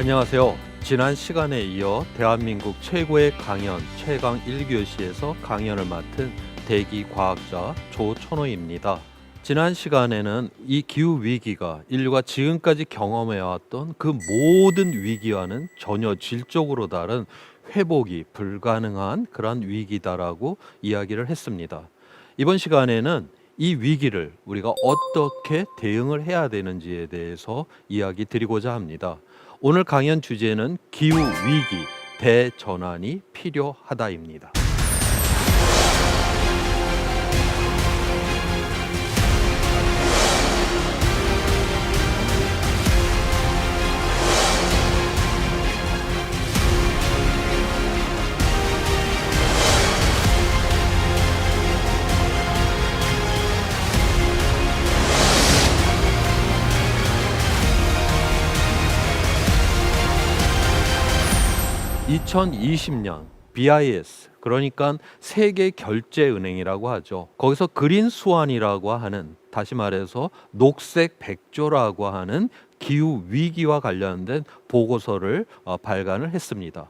안녕하세요. 지난 시간에 이어 대한민국 최고의 강연 최강 1교시에서 강연을 맡은 대기 과학자 조천호입니다. 지난 시간에는 이 기후 위기가 인류가 지금까지 경험해왔던 그 모든 위기와는 전혀 질적으로 다른 회복이 불가능한 그런 위기다라고 이야기를 했습니다. 이번 시간에는 이 위기를 우리가 어떻게 대응을 해야 되는지에 대해서 이야기 드리고자 합니다. 오늘 강연 주제는 기후 위기 대전환이 필요하다입니다. 2020년 BIS, 그러니까 세계결제은행이라고 하죠. 거기서 그린 스완이라고 하는, 다시 말해서 녹색 백조라고 하는 기후 위기와 관련된 보고서를 발간을 했습니다.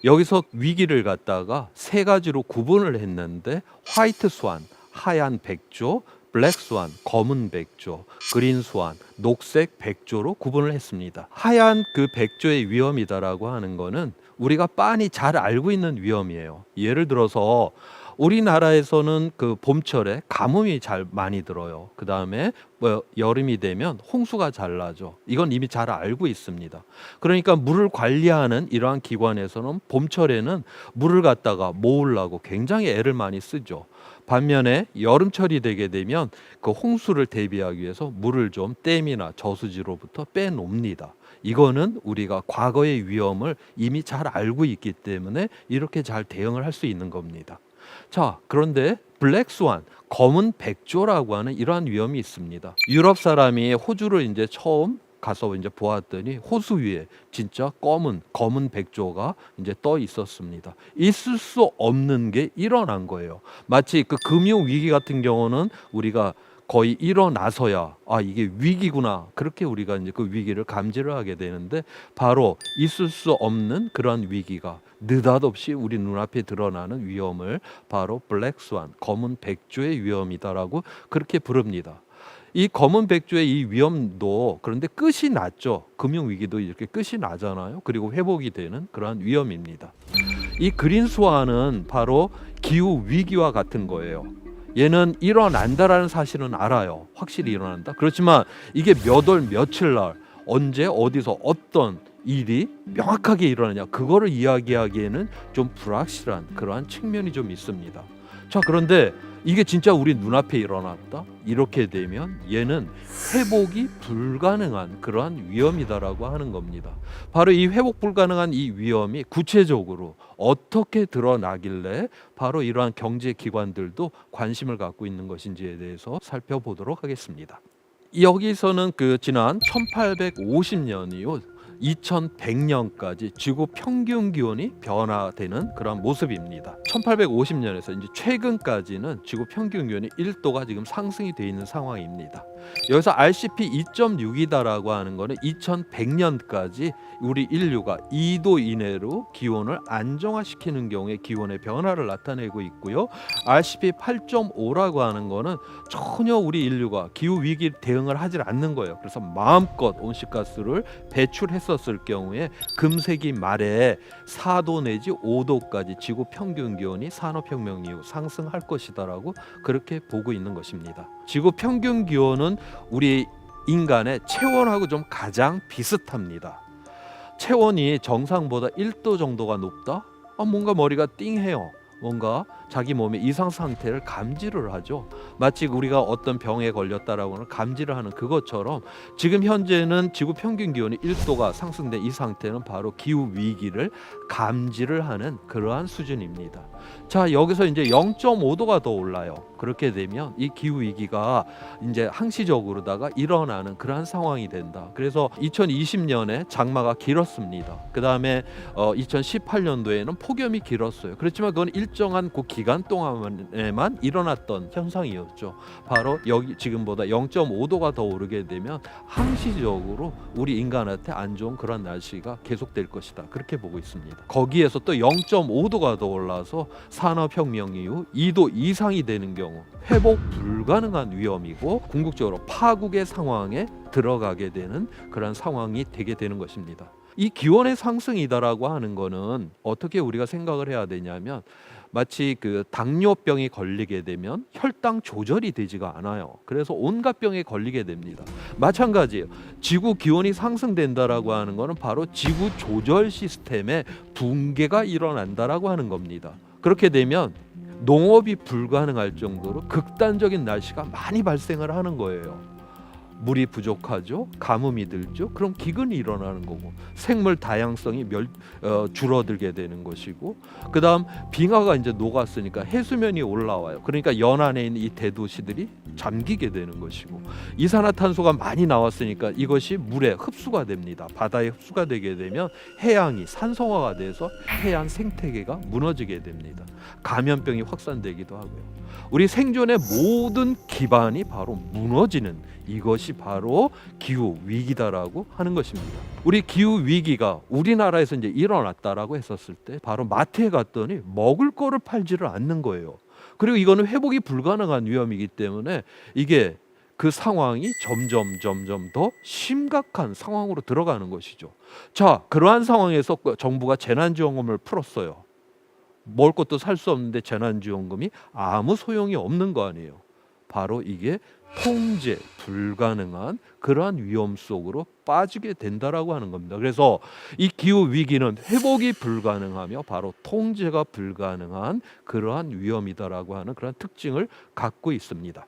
여기서 위기를 갖다가 세 가지로 구분을 했는데, 화이트 스완, 하얀 백조, 블랙 스완, 검은 백조, 그린 스완, 녹색 백조로 구분을 했습니다. 하얀 그 백조의 위험이다라고 하는 거는 우리가 빤히 잘 알고 있는 위험이에요. 예를 들어서 우리나라에서는 그 봄철에 가뭄이 잘 많이 들어요. 그 다음에 여름이 되면 홍수가 잘 나죠. 이건 이미 잘 알고 있습니다. 그러니까 물을 관리하는 이러한 기관에서는 봄철에는 물을 갖다가 모으려고 굉장히 애를 많이 쓰죠. 반면에 여름철이 되게 되면 그 홍수를 대비하기 위해서 물을 좀 댐이나 저수지로부터 빼놓습니다. 이거는 우리가 과거의 위험을 이미 잘 알고 있기 때문에 이렇게 잘 대응을 할 수 있는 겁니다. 자, 그런데 블랙 스완, 검은 백조라고 하는 이러한 위험이 있습니다. 유럽 사람이 호주를 이제 처음 가서 이제 보았더니 호수 위에 진짜 검은 백조가 이제 떠 있었습니다. 있을 수 없는 게 일어난 거예요. 마치 그 금융 위기 같은 경우는 우리가 거의 일어나서야 이게 위기구나, 그렇게 우리가 이제 그 위기를 감지를 하게 되는데, 바로 있을 수 없는 그러한 위기가 느닷없이 우리 눈앞에 드러나는 위험을 바로 블랙 스완, 검은 백조의 위험이다라고 그렇게 부릅니다. 이 검은 백조의 이 위험도 그런데 끝이 났죠. 금융 위기도 이렇게 끝이 나잖아요. 그리고 회복이 되는 그러한 위험입니다. 이 그린 스완은 바로 기후 위기와 같은 거예요. 얘는 일어난다라는 사실은 알아요. 확실히 일어난다. 그렇지만 이게 몇 월 며칠 날 언제 어디서 어떤 일이 명확하게 일어나냐, 그거를 이야기하기에는 좀 불확실한 그러한 측면이 좀 있습니다. 자, 그런데 이게 진짜 우리 눈앞에 일어났다? 이렇게 되면 얘는 회복이 불가능한 그러한 위험이다라고 하는 겁니다. 바로 이 회복 불가능한 이 위험이 구체적으로 어떻게 드러나길래 바로 이러한 경제 기관들도 관심을 갖고 있는 것인지에 대해서 살펴보도록 하겠습니다. 여기서는 그 지난 1850년 이후 2100년까지 지구 평균 기온이 변화되는 그런 모습입니다. 1850년에서 이제 최근까지는 지구 평균 기온이 1도가 지금 상승이 되어 있는 상황입니다. 여기서 RCP 2.6이다라고 하는 거는 2100년까지 우리 인류가 2도 이내로 기온을 안정화시키는 경우에 기온의 변화를 나타내고 있고요. RCP 8.5라고 하는 거는 전혀 우리 인류가 기후 위기 대응을 하지 않는 거예요. 그래서 마음껏 온실가스를 배출했었을 경우에 금세기 말에 4도 내지 5도까지 지구 평균 기온이 산업혁명 이후 상승할 것이다라고 그렇게 보고 있는 것입니다. 지구 평균 기온은 우리 인간의 체온하고 좀 가장 비슷합니다. 체온이 정상보다 1도 정도가 높다? 뭔가 머리가 띵해요. 뭔가 자기 몸의 이상 상태를 감지를 하죠. 마치 우리가 어떤 병에 걸렸다라고 하는 감지를 하는 그것처럼 지금 현재는 지구 평균 기온이 1도가 상승된 이 상태는 바로 기후 위기를 감지를 하는 그러한 수준입니다. 자, 여기서 이제 0.5도가 더 올라요. 그렇게 되면 이 기후 위기가 이제 항시적으로다가 일어나는 그러한 상황이 된다. 그래서 2020년에 장마가 길었습니다. 그 다음에 2018년도에는 폭염이 길었어요. 그렇지만 그건 일정한 그 기간 동안에만 일어났던 현상이었죠. 바로 여기 지금보다 0.5도가 더 오르게 되면 항시적으로 우리 인간한테 안 좋은 그런 날씨가 계속될 것이다. 그렇게 보고 있습니다. 거기에서 또 0.5도가 더 올라서 산업혁명 이후 2도 이상이 되는 경우 회복 불가능한 위험이고 궁극적으로 파국의 상황에 들어가게 되는 그런 상황이 되게 되는 것입니다. 이 기온의 상승이다라고 하는 거는 어떻게 우리가 생각을 해야 되냐면 마치 그 당뇨병이 걸리게 되면 혈당 조절이 되지가 않아요. 그래서 온갖 병에 걸리게 됩니다. 마찬가지예요. 지구 기온이 상승된다라고 하는 거는 바로 지구 조절 시스템의 붕괴가 일어난다라고 하는 겁니다. 그렇게 되면 농업이 불가능할 정도로 극단적인 날씨가 많이 발생을 하는 거예요. 물이 부족하죠. 가뭄이 들죠. 그럼 기근이 일어나는 거고 생물 다양성이 줄어들게 되는 것이고 그다음 빙하가 이제 녹았으니까 해수면이 올라와요. 그러니까 연안에 있는 이 대도시들이 잠기게 되는 것이고 이산화탄소가 많이 나왔으니까 이것이 물에 흡수가 됩니다. 바다에 흡수가 되게 되면 해양이 산성화가 돼서 해양 생태계가 무너지게 됩니다. 감염병이 확산되기도 하고요. 우리 생존의 모든 기반이 바로 무너지는 이것이 바로 기후 위기다라고 하는 것입니다. 우리 기후 위기가 우리나라에서 이제 일어났다라고 했었을 때 바로 마트에 갔더니 먹을 거를 팔지를 않는 거예요. 그리고 이거는 회복이 불가능한 위험이기 때문에 이게 그 상황이 점점 더 심각한 상황으로 들어가는 것이죠. 자, 그러한 상황에서 정부가 재난지원금을 풀었어요. 먹을 것도 살 수 없는데 재난지원금이 아무 소용이 없는 거 아니에요. 바로 이게 통제 불가능한 그러한 위험 속으로 빠지게 된다라고 하는 겁니다. 그래서 이 기후 위기는 회복이 불가능하며 바로 통제가 불가능한 그러한 위험이다라고 하는 그런 특징을 갖고 있습니다.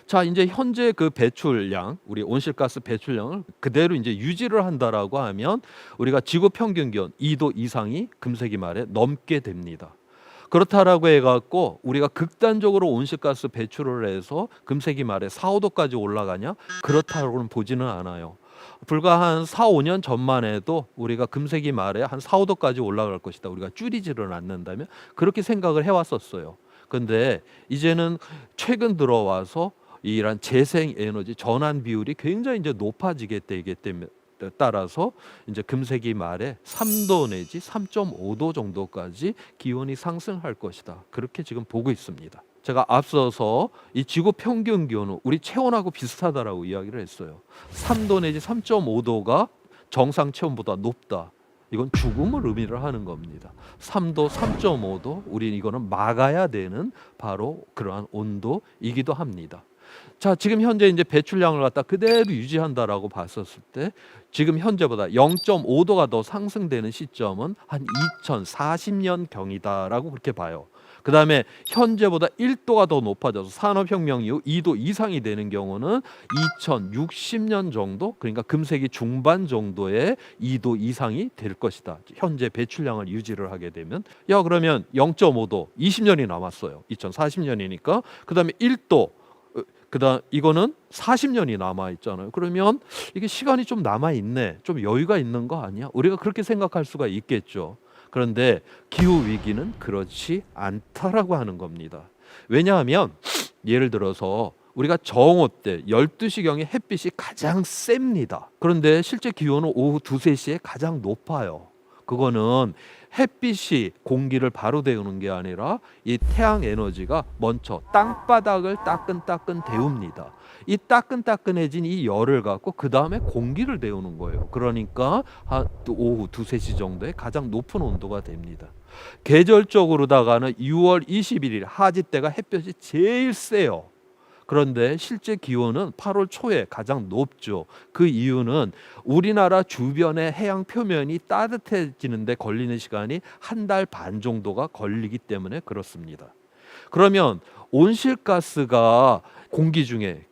자, 이제 현재 그 배출량, 우리 온실가스 배출량을 그대로 이제 유지를 한다라고 하면 우리가 지구 평균 기온 2도 이상이 금세기 말에 넘게 됩니다. 그렇다라고 해갖고 우리가 극단적으로 온실가스 배출을 해서 금세기 말에 4, 5도까지 올라가냐? 그렇다고는 보지는 않아요. 불과 한 4, 5년 전만 해도 우리가 금세기 말에 한 4, 5도까지 올라갈 것이다. 우리가 줄이지를 않는다면 그렇게 생각을 해왔었어요. 근데 이제는 최근 들어와서 이런 재생에너지 전환 비율이 굉장히 이제 높아지게 되기 때문에 따라서 이제 금세기 말에 3도 내지 3.5도 정도까지 기온이 상승할 것이다. 그렇게 지금 보고 있습니다. 제가 앞서서 이 지구 평균 기온은 우리 체온하고 비슷하다라고 이야기를 했어요. 3도 내지 3.5도가 정상 체온보다 높다. 이건 죽음을 의미를 하는 겁니다. 3도, 3.5도 우리 이거는 막아야 되는 바로 그러한 온도이기도 합니다. 자, 지금 현재 이제 배출량을 갖다 그대로 유지한다라고 봤었을 때 지금 현재보다 0.5도가 더 상승되는 시점은 한 2040년 경이다라고 그렇게 봐요. 그 다음에 현재보다 1도가 더 높아져서 산업혁명 이후 2도 이상이 되는 경우는 2060년 정도, 그러니까 금세기 중반 정도의 2도 이상이 될 것이다. 현재 배출량을 유지를 하게 되면 그러면 0.5도 20년이 남았어요. 2040년이니까 그 다음에 1도 그다음 이거는 40년이 남아 있잖아요. 그러면 이게 시간이 좀 남아 있네, 좀 여유가 있는 거 아니야? 우리가 그렇게 생각할 수가 있겠죠. 그런데 기후 위기는 그렇지 않다라고 하는 겁니다. 왜냐하면 예를 들어서 우리가 정오 때 12시경에 햇빛이 가장 셉니다. 그런데 실제 기온은 오후 2, 3시에 가장 높아요. 그거는 햇빛이 공기를 바로 데우는 게 아니라 이 태양 에너지가 먼저 땅바닥을 따끈따끈 데웁니다. 이 따끈따끈해진 이 열을 갖고 그 다음에 공기를 데우는 거예요. 그러니까 한 오후 2, 3시 정도에 가장 높은 온도가 됩니다. 계절적으로다가는 6월 21일 하지 때가 햇볕이 제일 세요. 그런데 실제 기온은 8월 초에 가장 높죠. 그 이유는 우리나라 주변의 해양 표면이 따뜻해지는데 걸리는 시간이 한 달 반 정도가 걸리기 때문에 그렇습니다. 그러면 온실가스가 공기 중에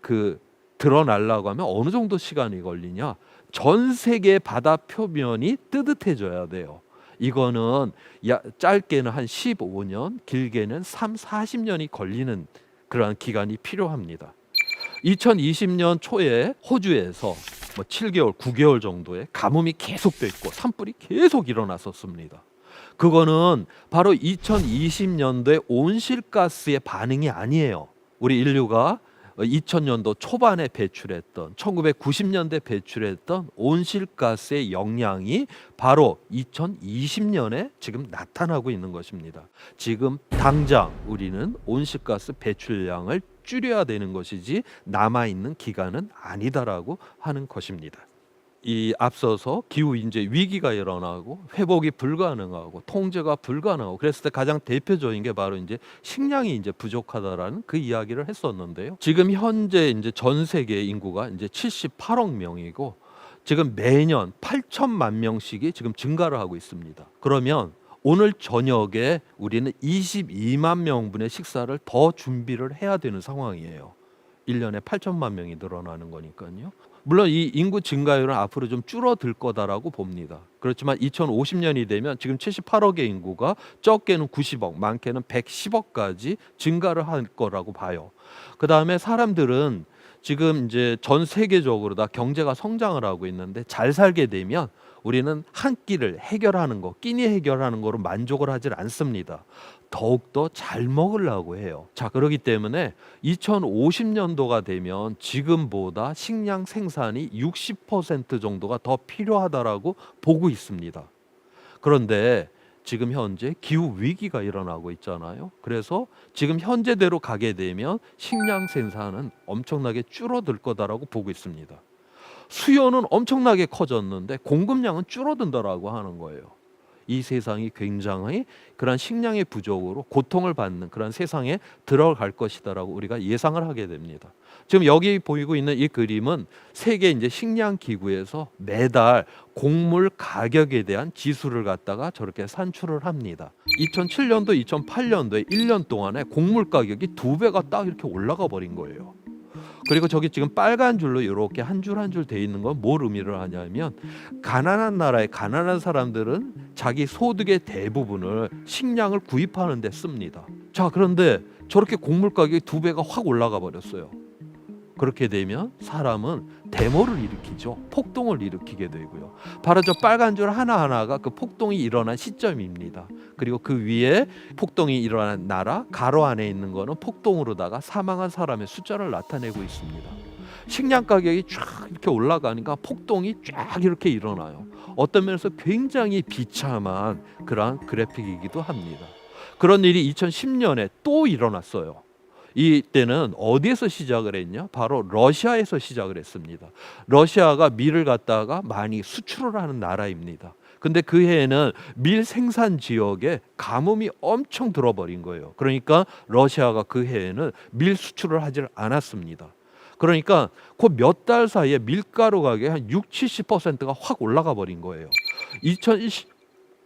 드러나려고 하면 어느 정도 시간이 걸리냐? 전 세계 바다 표면이 뜨뜻해져야 돼요. 이거는 짧게는 한 15년, 길게는 3, 40년이 걸리는 그러한 기간이 필요합니다. 2020년 초에 호주에서 7개월, 9개월 정도의 가뭄이 계속됐고 산불이 계속 일어났었습니다. 그거는 바로 2020년도에 온실가스의 반응이 아니에요. 우리 인류가 2000년도 초반에 배출했던 1990년대 배출했던 온실가스의 영향이 바로 2020년에 지금 나타나고 있는 것입니다. 지금 당장 우리는 온실가스 배출량을 줄여야 되는 것이지 남아있는 기간은 아니다라고 하는 것입니다. 이 앞서서 기후 이제 위기가 일어나고 회복이 불가능하고 통제가 불가능하고 그랬을 때 가장 대표적인 게 바로 이제 식량이 이제 부족하다라는 그 이야기를 했었는데요. 지금 현재 이제 전 세계 인구가 이제 78억 명이고 지금 매년 8천만 명씩이 지금 증가를 하고 있습니다. 그러면 오늘 저녁에 우리는 22만 명분의 식사를 더 준비를 해야 되는 상황이에요. 1년에 8천만 명이 늘어나는 거니까요. 물론 이 인구 증가율은 앞으로 좀 줄어들 거다라고 봅니다. 그렇지만 2050년이 되면 지금 78억의 인구가 적게는 90억, 많게는 110억까지 증가를 할 거라고 봐요. 그다음에 사람들은 지금 이제 전 세계적으로 다 경제가 성장을 하고 있는데 잘 살게 되면 우리는 한 끼를 해결하는 거, 끼니 해결하는 거로 만족을 하질 않습니다. 더욱더 잘 먹으려고 해요. 자, 그렇기 때문에 2050년도가 되면 지금보다 식량 생산이 60% 정도가 더 필요하다라고 보고 있습니다. 그런데 지금 현재 기후 위기가 일어나고 있잖아요. 그래서 지금 현재대로 가게 되면 식량 생산은 엄청나게 줄어들 거다라고 보고 있습니다. 수요는 엄청나게 커졌는데 공급량은 줄어든다라고 하는 거예요. 이 세상이 굉장히 그런 식량의 부족으로 고통을 받는 그런 세상에 들어갈 것이다라고 우리가 예상을 하게 됩니다. 지금 여기 보이고 있는 이 그림은 세계 이제 식량 기구에서 매달 곡물 가격에 대한 지수를 갖다가 저렇게 산출을 합니다. 2007년도, 2008년도에 1년 동안에 곡물 가격이 2배가 딱 이렇게 올라가 버린 거예요. 그리고 저기 지금 빨간 줄로 이렇게 한 줄 한 줄 돼 있는 건 뭘 의미를 하냐면 가난한 나라의 가난한 사람들은 자기 소득의 대부분을 식량을 구입하는 데 씁니다. 자, 그런데 저렇게 곡물 가격이 2배가 확 올라가 버렸어요. 그렇게 되면 사람은 데모를 일으키죠. 폭동을 일으키게 되고요. 바로 저 빨간 줄 하나하나가 그 폭동이 일어난 시점입니다. 그리고 그 위에 폭동이 일어난 나라 가로 안에 있는 거는 폭동으로다가 사망한 사람의 숫자를 나타내고 있습니다. 식량 가격이 쫙 이렇게 올라가니까 폭동이 쫙 이렇게 일어나요. 어떤 면에서 굉장히 비참한 그러한 그래픽이기도 합니다. 그런 일이 2010년에 또 일어났어요. 이때는 어디에서 시작을 했냐? 바로 러시아에서 시작을 했습니다. 러시아가 밀을 갖다가 많이 수출을 하는 나라입니다. 근데 그 해에는 밀 생산 지역에 가뭄이 엄청 들어버린 거예요. 그러니까 러시아가 그 해에는 밀 수출을 하지 않았습니다. 그러니까 그 몇 달 사이에 밀가루 가격이 한 60-70%가 확 올라가 버린 거예요.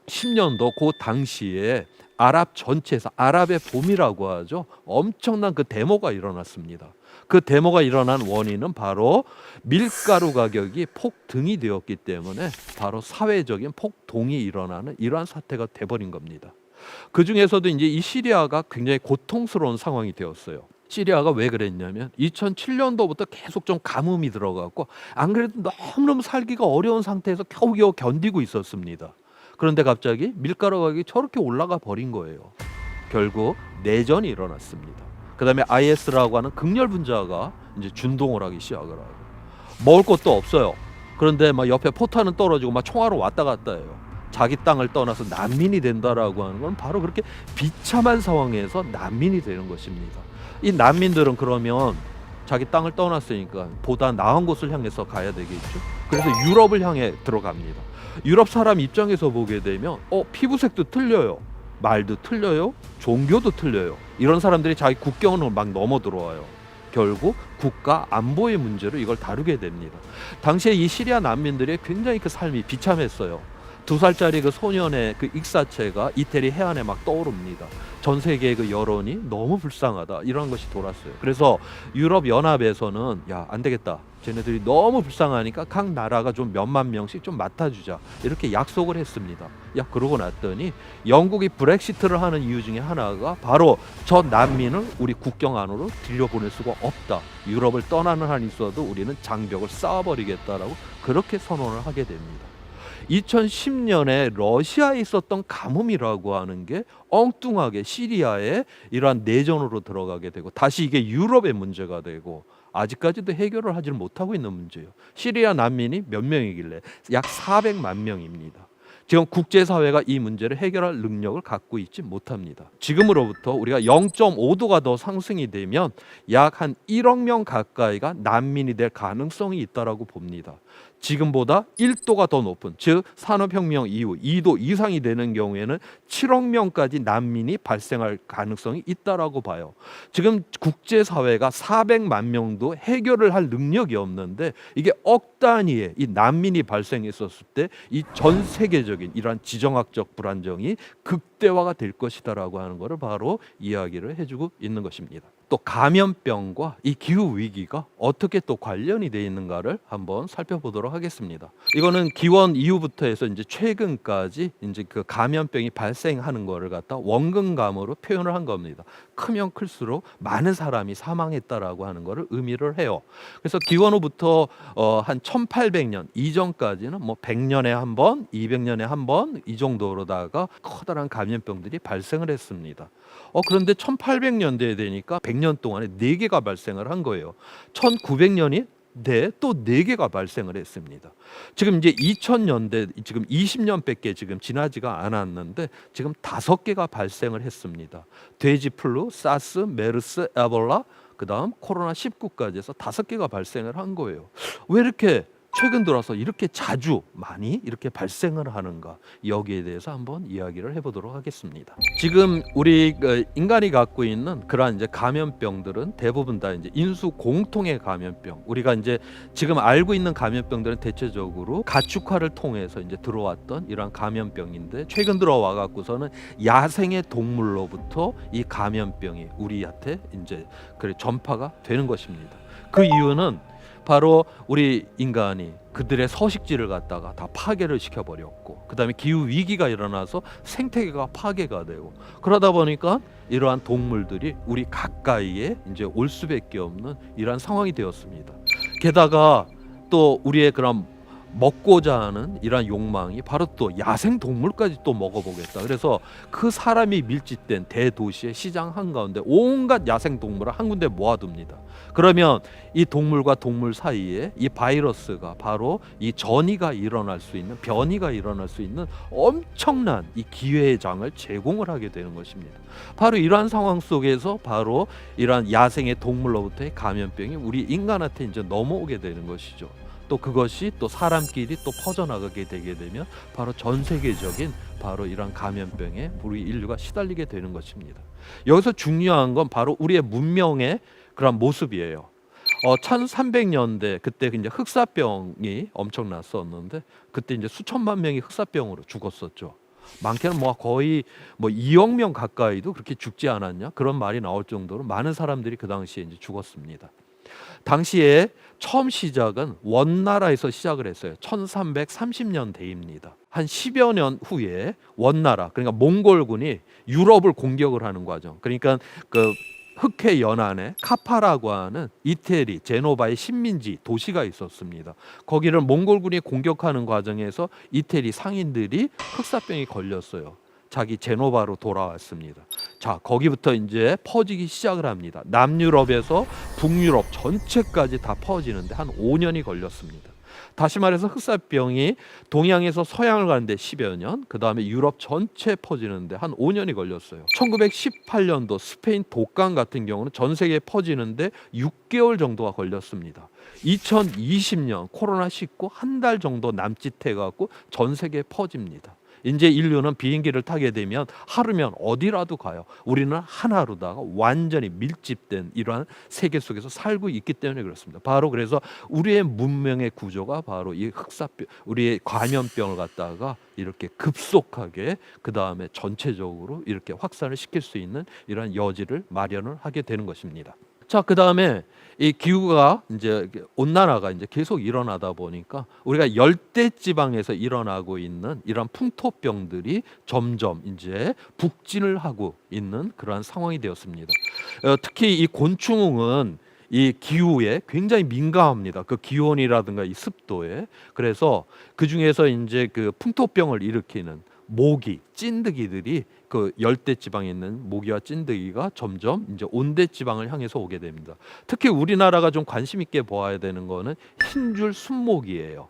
2010년도 그 당시에 아랍 전체에서 아랍의 봄이라고 하죠. 엄청난 그 데모가 일어났습니다. 그 데모가 일어난 원인은 바로 밀가루 가격이 폭등이 되었기 때문에 바로 사회적인 폭동이 일어나는 이러한 사태가 돼버린 겁니다. 그 중에서도 이제 이 시리아가 굉장히 고통스러운 상황이 되었어요. 시리아가 왜 그랬냐면 2007년도부터 계속 좀 가뭄이 들어갔고 안 그래도 너무너무 살기가 어려운 상태에서 겨우겨우 견디고 있었습니다. 그런데 갑자기 밀가루 가격이 저렇게 올라가 버린 거예요. 결국 내전이 일어났습니다. 그다음에 IS라고 하는 극렬 분자가 이제 준동을 하기 시작을 하고 먹을 것도 없어요. 그런데 막 옆에 포탄은 떨어지고 막 총알로 왔다 갔다 해요. 자기 땅을 떠나서 난민이 된다라고 하는 건 바로 그렇게 비참한 상황에서 난민이 되는 것입니다. 이 난민들은 그러면 자기 땅을 떠났으니까 보다 나은 곳을 향해서 가야 되겠죠. 그래서 유럽을 향해 들어갑니다. 유럽 사람 입장에서 보게 되면 피부색도 틀려요. 말도 틀려요. 종교도 틀려요. 이런 사람들이 자기 국경을 막 넘어 들어와요. 결국 국가 안보의 문제로 이걸 다루게 됩니다. 당시에 이 시리아 난민들의 굉장히 그 삶이 비참했어요. 2살짜리 그 소년의 그 익사체가 이태리 해안에 막 떠오릅니다. 전 세계의 그 여론이 너무 불쌍하다 이런 것이 돌았어요. 그래서 유럽 연합에서는 야, 안 되겠다. 쟤네들이 너무 불쌍하니까 각 나라가 좀 몇만 명씩 좀 맡아주자 이렇게 약속을 했습니다. 야, 그러고 났더니 영국이 브렉시트를 하는 이유 중에 하나가 바로 저 난민을 우리 국경 안으로 들여보낼 수가 없다. 유럽을 떠나는 한이 있어도 우리는 장벽을 쌓아버리겠다라고 그렇게 선언을 하게 됩니다. 2010년에 러시아에 있었던 가뭄이라고 하는 게 엉뚱하게 시리아에 이러한 내전으로 들어가게 되고 다시 이게 유럽의 문제가 되고 아직까지도 해결을 하지 못하고 있는 문제예요. 시리아 난민이 몇 명이길래 약 400만 명입니다. 지금 국제사회가 이 문제를 해결할 능력을 갖고 있지 못합니다. 지금으로부터 우리가 0.5도가 더 상승이 되면 약 한 1억 명 가까이가 난민이 될 가능성이 있다라고 봅니다. 지금보다 1도가 더 높은, 즉 산업혁명 이후 2도 이상이 되는 경우에는 7억 명까지 난민이 발생할 가능성이 있다라고 봐요. 지금 국제사회가 400만 명도 해결을 할 능력이 없는데 이게 억 단위의 이 난민이 발생했었을 때 이 전 세계적인 이러한 지정학적 불안정이 극대화가 될 것이다라고 하는 것을 바로 이야기를 해주고 있는 것입니다. 또 감염병과 이 기후 위기가 어떻게 또 관련이 돼 있는가를 한번 살펴보도록 하겠습니다. 이거는 기원 이후부터 해서 이제 최근까지 이제 그 감염병이 발생하는 거를 갖다 원근감으로 표현을 한 겁니다. 크면 클수록 많은 사람이 사망했다라고 하는 거를 의미를 해요. 그래서 기원 후부터 한 1800년 이전까지는 뭐 100년에 한 번, 200년에 한 번 이 정도로다가 커다란 감염병들이 발생을 했습니다. 그런데 1800년대에 되니까 100년 동안에 4개가 발생을 한 거예요. 1900년이 또 4개가 발생을 했습니다. 지금 이제 2000년대 지금 20년밖에 지금 지나지가 않았는데 지금 5개가 발생을 했습니다. 돼지플루, 사스, 메르스, 에볼라, 그다음 코로나 19까지 해서 5개가 발생을 한 거예요. 왜 이렇게 최근 들어서 이렇게 자주 많이 이렇게 발생을 하는가, 여기에 대해서 한번 이야기를 해보도록 하겠습니다. 지금 우리 인간이 갖고 있는 그러한 이제 감염병들은 대부분 다 이제 인수 공통의 감염병. 우리가 이제 지금 알고 있는 감염병들은 대체적으로 가축화를 통해서 이제 들어왔던 이러한 감염병인데 최근 들어와 갖고서는 야생의 동물로부터 이 감염병이 우리한테 이제 전파가 되는 것입니다. 그 이유는 바로 우리 인간이 그들의 서식지를 갖다가 다 파괴를 시켜버렸고, 그 다음에 기후 위기가 일어나서 생태계가 파괴가 되고, 그러다 보니까 이러한 동물들이 우리 가까이에 이제 올 수밖에 없는 이러한 상황이 되었습니다. 게다가 또 우리의 그런 먹고자 하는 이러한 욕망이 바로 또 야생 동물까지 또 먹어보겠다. 그래서 그 사람이 밀집된 대도시의 시장 한가운데 온갖 야생 동물을 한 군데 모아둡니다. 그러면 이 동물과 동물 사이에 이 바이러스가 바로 이 전이가 일어날 수 있는, 변이가 일어날 수 있는 엄청난 이 기회의 장을 제공을 하게 되는 것입니다. 바로 이러한 상황 속에서 바로 이러한 야생의 동물로부터의 감염병이 우리 인간한테 이제 넘어오게 되는 것이죠. 또 그것이 또 사람끼리 또 퍼져나가게 되게 되면 바로 전 세계적인 바로 이런 감염병에 우리 인류가 시달리게 되는 것입니다. 여기서 중요한 건 바로 우리의 문명의 그런 모습이에요. 1300년대 그때 이제 흑사병이 엄청 났었는데 그때 이제 수천만 명이 흑사병으로 죽었었죠. 많게는 뭐 거의 2억 명 가까이도 그렇게 죽지 않았냐, 그런 말이 나올 정도로 많은 사람들이 그 당시에 이제 죽었습니다. 당시에 처음 시작은 원나라에서 시작을 했어요. 1330년대입니다. 한 10여 년 후에 원나라, 그러니까 몽골군이 유럽을 공격을 하는 과정. 그러니까 그 흑해 연안에 카파라고 하는 이태리, 제노바의 식민지 도시가 있었습니다. 거기를 몽골군이 공격하는 과정에서 이태리 상인들이 흑사병이 걸렸어요. 자기 제노바로 돌아왔습니다. 자, 거기부터 이제 퍼지기 시작을 합니다. 남유럽에서 북유럽 전체까지 다 퍼지는데 한 5년이 걸렸습니다. 다시 말해서 흑사병이 동양에서 서양을 가는데 10여 년, 그 다음에 유럽 전체에 퍼지는데 한 5년이 걸렸어요. 1918년도 스페인 독감 같은 경우는 전 세계에 퍼지는데 6개월 정도가 걸렸습니다. 2020년 코로나19 한 달 정도 남짓해갖고 전 세계에 퍼집니다. 이제 인류는 비행기를 타게 되면 하루면 어디라도 가요. 우리는 한 하루다가 완전히 밀집된 이러한 세계 속에서 살고 있기 때문에 그렇습니다. 바로 그래서 우리의 문명의 구조가 바로 이 흑사병, 우리의 감염병을 갖다가 이렇게 급속하게 그 다음에 전체적으로 이렇게 확산을 시킬 수 있는 이러한 여지를 마련을 하게 되는 것입니다. 자, 그다음에 이 기후가 이제 온난화가 이제 계속 일어나다 보니까 우리가 열대 지방에서 일어나고 있는 이런 풍토병들이 점점 이제 북진을 하고 있는 그러한 상황이 되었습니다. 특히 이 곤충은 이 기후에 굉장히 민감합니다. 그 기온이라든가 이 습도에. 그래서 그 중에서 이제 그 풍토병을 일으키는 모기, 찐득이들이 그 열대 지방에 있는 모기와 찐득이가 점점 이제 온대 지방을 향해서 오게 됩니다. 특히 우리나라가 좀 관심 있게 보아야 되는 거는 흰줄 순모기예요.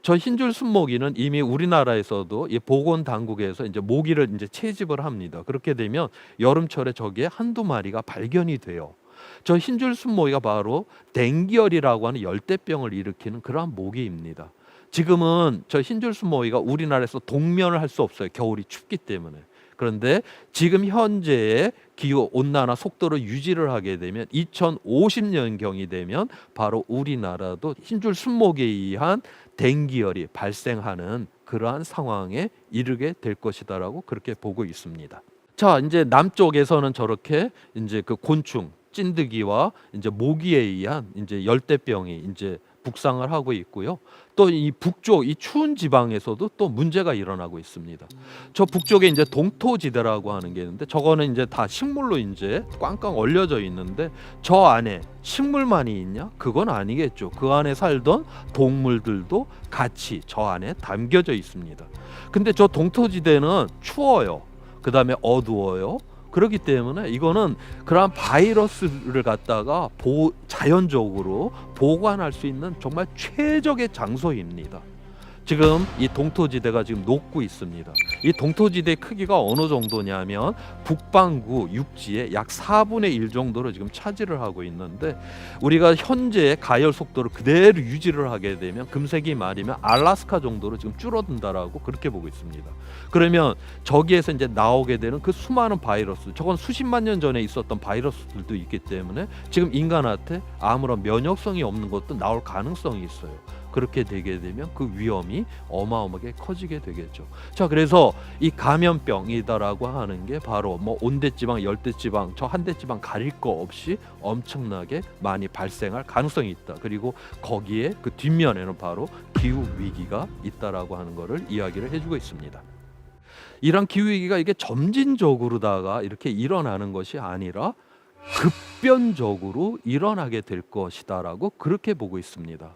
저 흰줄 순모기는 이미 우리나라에서도 이 보건 당국에서 이제 모기를 이제 채집을 합니다. 그렇게 되면 여름철에 저기에 한두 마리가 발견이 돼요. 저 흰줄 순모기가 바로 댕기열이라고 하는 열대병을 일으키는 그러한 모기입니다. 지금은 저 흰줄 순모기가 우리나라에서 동면을 할 수 없어요. 겨울이 춥기 때문에. 그런데 지금 현재의 기후 온난화 속도를 유지를 하게 되면 2050년경이 되면 바로 우리나라도 흰줄 순모기에 의한 댕기열이 발생하는 그러한 상황에 이르게 될 것이다라고 그렇게 보고 있습니다. 자, 이제 남쪽에서는 저렇게 이제 그 곤충, 찐득이와 이제 모기에 의한 이제 열대병이 이제 북상을 하고 있고요. 또 이 북쪽 이 추운 지방에서도 또 문제가 일어나고 있습니다. 저 북쪽에 이제 동토지대라고 하는 게 있는데 저거는 이제 다 식물로 이제 꽝꽝 얼려져 있는데 저 안에 식물만이 있냐? 그건 아니겠죠. 그 안에 살던 동물들도 같이 저 안에 담겨져 있습니다. 근데 저 동토지대는 추워요. 그다음에 어두워요. 그렇기 때문에 이거는 그러한 바이러스를 갖다가 자연적으로 보관할 수 있는 정말 최적의 장소입니다. 지금 이 동토지대가 지금 녹고 있습니다. 이 동토지대 크기가 어느 정도냐면 북반구 육지의 약 4분의 1 정도를 지금 차지를 하고 있는데 우리가 현재 가열 속도를 그대로 유지를 하게 되면 금세기 말이면 알라스카 정도로 지금 줄어든다라고 그렇게 보고 있습니다. 그러면 저기에서 이제 나오게 되는 그 수많은 바이러스, 저건 수십만 년 전에 있었던 바이러스들도 있기 때문에 지금 인간한테 아무런 면역성이 없는 것도 나올 가능성이 있어요. 그렇게 되게 되면 그 위험이 어마어마하게 커지게 되겠죠. 자, 그래서 이 감염병이다라고 하는 게 바로 뭐 온대지방, 열대지방, 저 한대지방 가릴 거 없이 엄청나게 많이 발생할 가능성이 있다. 그리고 거기에 그 뒷면에는 바로 기후 위기가 있다라고 하는 것을 이야기를 해주고 있습니다. 이런 기후 위기가 이게 점진적으로다가 이렇게 일어나는 것이 아니라 급변적으로 일어나게 될 것이다라고 그렇게 보고 있습니다.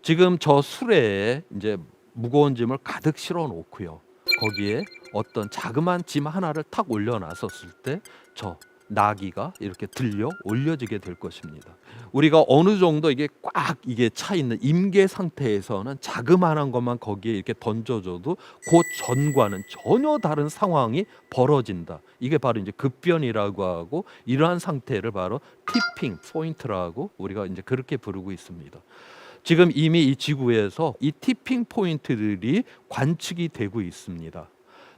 지금 저 수레에 이제 무거운 짐을 가득 실어 놓고요. 거기에 어떤 자그마한 짐 하나를 탁 올려놨었을 때 저 나귀가 이렇게 들려 올려지게 될 것입니다. 우리가 어느 정도 이게 꽉 이게 차 있는 임계 상태에서는 자그마한 것만 거기에 이렇게 던져줘도 그 전과는 전혀 다른 상황이 벌어진다. 이게 바로 이제 급변이라고 하고 이러한 상태를 바로 티핑 포인트라고 우리가 이제 그렇게 부르고 있습니다. 지금 이미 이 지구에서 이 티핑 포인트들이 관측이 되고 있습니다.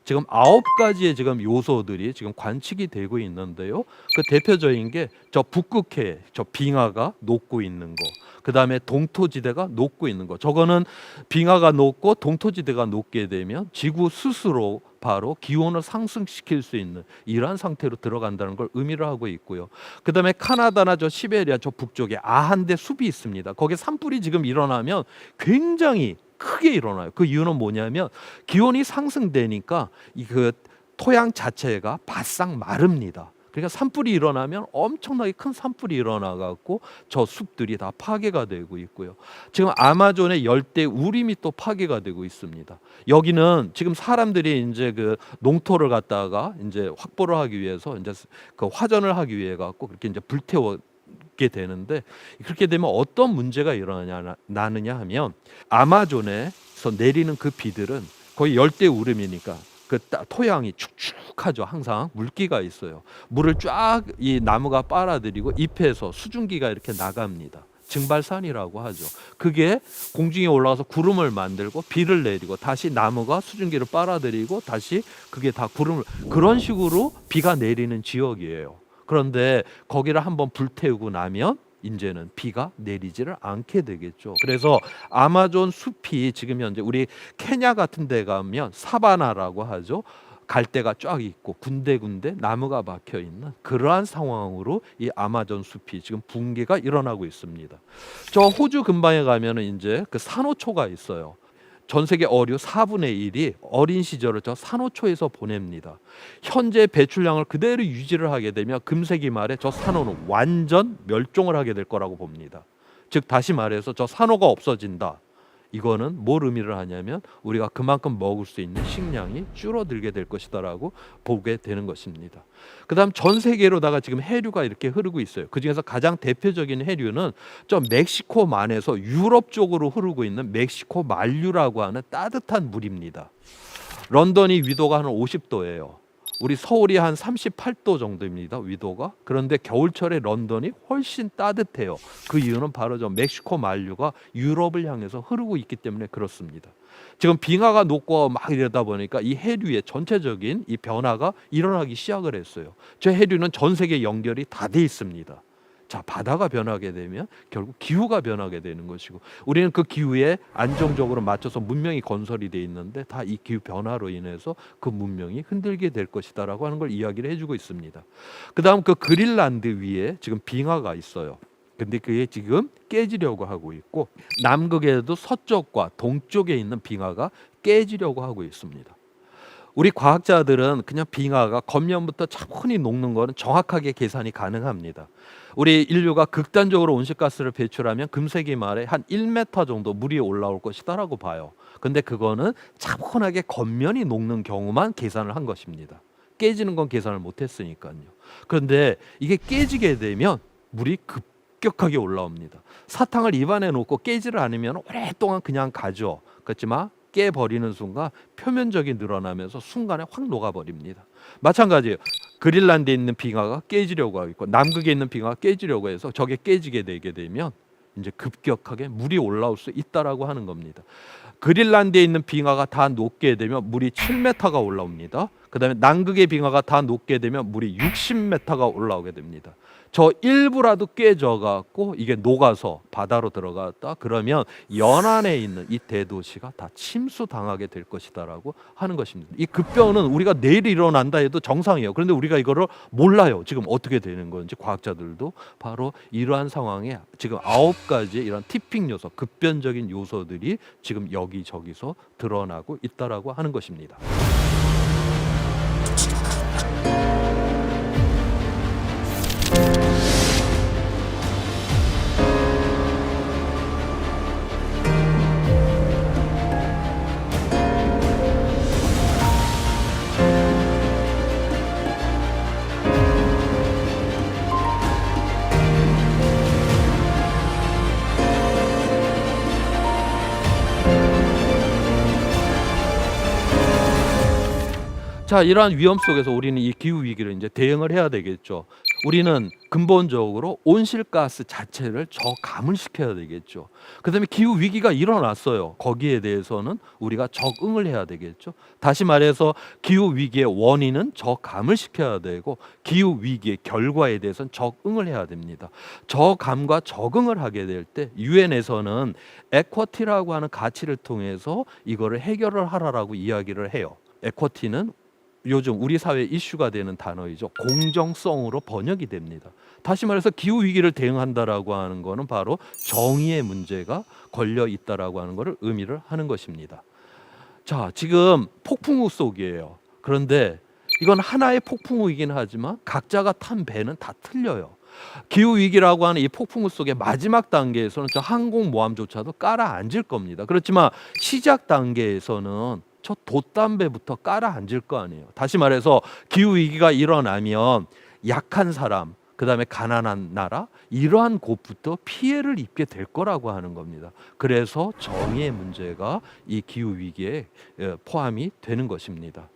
지금 9가지의 지금 요소들이 지금 관측이 되고 있는데요. 그 대표적인 게 저 북극해, 저 빙하가 녹고 있는 거. 그다음에 동토지대가 녹고 있는 거. 저거는 빙하가 녹고 동토지대가 녹게 되면 지구 스스로 바로 기온을 상승시킬 수 있는 이러한 상태로 들어간다는 걸 의미를 하고 있고요. 그다음에 카나다나 저 시베리아 저 북쪽에 아한대 숲이 있습니다. 거기에 산불이 지금 일어나면 굉장히 크게 일어나요. 그 이유는 뭐냐면 기온이 상승되니까 이 그 토양 자체가 바싹 마릅니다. 그러니까 산불이 일어나면 엄청나게 큰 산불이 일어나 갖고 저 숲들이 다 파괴가 되고 있고요. 지금 아마존의 열대 우림이 또 파괴가 되고 있습니다. 여기는 지금 사람들이 이제 그 농토를 갖다가 이제 확보를 하기 위해서 이제 그 화전을 하기 위해 갖고 그렇게 이제 불태워 게 되는데 그렇게 되면 어떤 문제가 일어나느냐 하면 아마존에서 내리는 그 비들은 거의 열대 우림이니까 그 토양이 축축하죠. 항상 물기가 있어요. 물을 쫙 이 나무가 빨아들이고 잎에서 수증기가 이렇게 나갑니다. 증발산이라고 하죠. 그게 공중에 올라가서 구름을 만들고 비를 내리고 다시 나무가 수증기를 빨아들이고 다시 그게 다 구름을 그런 식으로 비가 내리는 지역이에요. 그런데 거기를 한번 불태우고 나면 이제는 비가 내리지를 않게 되겠죠. 그래서 아마존 숲이 지금 현재 우리 케냐 같은 데 가면 사바나라고 하죠. 갈대가 쫙 있고 군데군데 나무가 박혀 있는 그러한 상황으로 이 아마존 숲이 지금 붕괴가 일어나고 있습니다. 저 호주 근방에 가면은 이제 그 산호초가 있어요. 전 세계 어류 4분의 1이 어린 시절을 저 산호초에서 보냅니다. 현재 배출량을 그대로 유지를 하게 되면 금세기 말에 저 산호는 완전 멸종을 하게 될 거라고 봅니다. 즉 다시 말해서 저 산호가 없어진다. 이거는 뭘 의미를 하냐면 우리가 그만큼 먹을 수 있는 식량이 줄어들게 될 것이다라고 보게 되는 것입니다. 그다음 전 세계로다가 지금 해류가 이렇게 흐르고 있어요. 그중에서 가장 대표적인 해류는 저 멕시코만에서 유럽 쪽으로 흐르고 있는 멕시코 만류라고 하는 따뜻한 물입니다. 런던이 위도가 한 50도예요. 우리 서울이 한 38도 정도입니다. 위도가. 그런데 겨울철에 런던이 훨씬 따뜻해요. 그 이유는 바로 저 멕시코 만류가 유럽을 향해서 흐르고 있기 때문에 그렇습니다. 지금 빙하가 녹고 막 이러다 보니까 이 해류의 전체적인 이 변화가 일어나기 시작을 했어요. 저 해류는 전 세계 연결이 다 돼 있습니다. 자, 바다가 변하게 되면 결국 기후가 변하게 되는 것이고 우리는 그 기후에 안정적으로 맞춰서 문명이 건설이 돼 있는데 다 이 기후 변화로 인해서 그 문명이 흔들게 될 것이다라고 하는 걸 이야기를 해주고 있습니다. 그다음 그 그린란드 위에 지금 빙하가 있어요. 근데 그게 지금 깨지려고 하고 있고 남극에도 서쪽과 동쪽에 있는 빙하가 깨지려고 하고 있습니다. 우리 과학자들은 그냥 빙하가 겉면부터 차분히 녹는 거는 정확하게 계산이 가능합니다. 우리 인류가 극단적으로 온실가스를 배출하면 금세기 말에 한 1m 정도 물이 올라올 것이다라고 봐요. 근데 그거는 차분하게 겉면이 녹는 경우만 계산을 한 것입니다. 깨지는 건 계산을 못했으니까요. 그런데 이게 깨지게 되면 물이 급격하게 올라옵니다. 사탕을 입안에 놓고 깨지를 않으면 오랫동안 그냥 가죠. 그렇지만 깨버리는 순간 표면적이 늘어나면서 순간에 확 녹아버립니다. 마찬가지예요. 그린란드에 있는 빙하가 깨지려고 하고 있고 남극에 있는 빙하가 깨지려고 해서 저게 깨지게 되게 되면 이제 급격하게 물이 올라올 수 있다라고 하는 겁니다. 그린란드에 있는 빙하가 다 녹게 되면 물이 7m가 올라옵니다. 그다음에 남극의 빙하가 다 녹게 되면 물이 60m가 올라오게 됩니다. 저 일부라도 깨져 갖고 이게 녹아서 바다로 들어갔다 그러면 연안에 있는 이 대도시가 다 침수당하게 될 것이다라고 하는 것입니다. 이 급변은 우리가 내일 일어난다 해도 정상이에요. 그런데 우리가 이거를 몰라요. 지금 어떻게 되는 건지 과학자들도 바로 이러한 상황에 지금 9가지 이런 티핑 요소, 급변적인 요소들이 지금 여기저기서 드러나고 있다라고 하는 것입니다. 자, 이러한 위험 속에서 우리는 이 기후 위기를 이제 대응을 해야 되겠죠. 우리는 근본적으로 온실가스 자체를 저감을 시켜야 되겠죠. 그다음에 기후 위기가 일어났어요. 거기에 대해서는 우리가 적응을 해야 되겠죠. 다시 말해서 기후 위기의 원인은 저감을 시켜야 되고 기후 위기의 결과에 대해서는 적응을 해야 됩니다. 저감과 적응을 하게 될 때 유엔에서는 에쿼티라고 하는 가치를 통해서 이거를 해결을 하라라고 이야기를 해요. 에쿼티는 요즘 우리 사회 이슈가 되는 단어이죠. 공정성으로 번역이 됩니다. 다시 말해서 기후 위기를 대응한다라고 하는 거는 바로 정의의 문제가 걸려 있다라고 하는 것을 의미를 하는 것입니다. 자, 지금 폭풍우 속이에요. 그런데 이건 하나의 폭풍우이긴 하지만 각자가 탄 배는 다 틀려요. 기후 위기라고 하는 이 폭풍우 속의 마지막 단계에서는 저 항공모함조차도 깔아앉을 겁니다. 그렇지만 시작 단계에서는 저 돛담배부터 깔아앉을 거 아니에요. 다시 말해서 기후 위기가 일어나면 약한 사람, 그다음에 가난한 나라 이러한 곳부터 피해를 입게 될 거라고 하는 겁니다. 그래서 정의의 문제가 이 기후 위기에 포함이 되는 것입니다.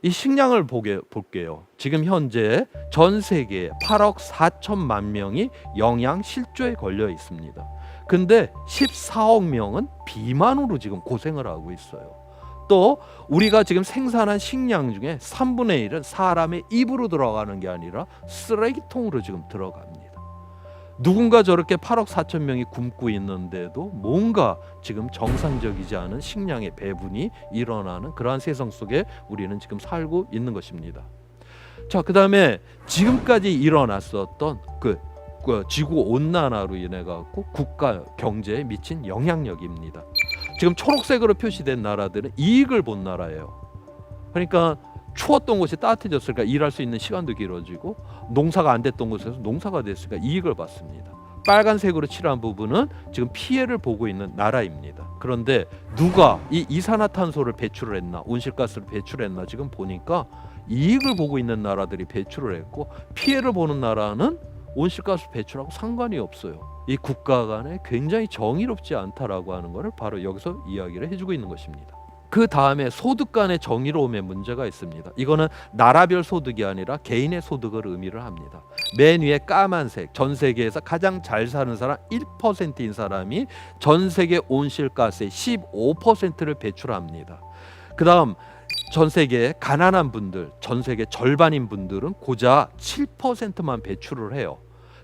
이 식량을 볼게요. 지금 현재 전 세계에 8억 4천만 명이 영양 실조에 걸려 있습니다. 근데 14억 명은 비만으로 지금 고생을 하고 있어요. 또 우리가 지금 생산한 식량 중에 3분의 1은 사람의 입으로 들어가는 게 아니라 쓰레기통으로 지금 들어갑니다. 누군가 저렇게 8억 4천 명이 굶고 있는데도 뭔가 지금 정상적이지 않은 식량의 배분이 일어나는 그러한 세상 속에 우리는 지금 살고 있는 것입니다. 자, 그다음에 지금까지 일어났었던 그 지구 온난화로 인해 갖고 국가 경제에 미친 영향력입니다. 지금 초록색으로 표시된 나라들은 이익을 본 나라예요. 그러니까 추웠던 곳이 따뜻해졌으니까 일할 수 있는 시간도 길어지고, 농사가 안 됐던 곳에서 농사가 됐으니까 이익을 받습니다. 빨간색으로 칠한 부분은 지금 피해를 보고 있는 나라입니다. 그런데 누가 이 이산화탄소를 배출을 했나, 온실가스를 배출했나, 지금 보니까 이익을 보고 있는 나라들이 배출을 했고, 피해를 보는 나라는 온실가스 배출하고 상관이 없어요. 이 국가 간에 굉장히 정의롭지 않다라고 하는 것을 바로 여기서 이야기를 해주고 있는 것입니다. 그 다음에 소득 간의 정의로움의 문제가 있습니다. 이거는 나라별 소득이 아니라 개인의 소득을 의미를 합니다. 맨 위에 까만색, 전 세계에서 가장 잘 사는 사람 1%인 사람이 전 세계 온실가스의 15%를 배출합니다. 그 다음 전 세계 가난한 분들, 전 세계 절반인 분들은 고작 7%만 배출을 해요.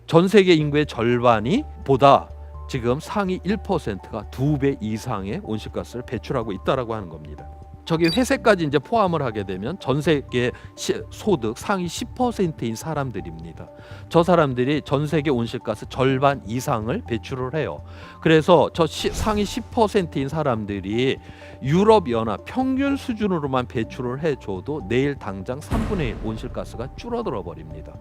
전 세계 인구의 절반이 보다 지금 상위 1%가 2배 이상의 온실가스를 배출하고 있다라고 하는 겁니다. 저기 회색까지 이제 포함을 하게 되면 전 세계 소득 상위 10%인 사람들입니다. 저 사람들이 전 세계 온실가스 절반 이상을 배출을 해요. 그래서 저 상위 10%인 사람들이 유럽 연합 평균 수준으로만 배출을 해줘도 내일 당장 3분의 1 온실가스가 줄어들어 버립니다.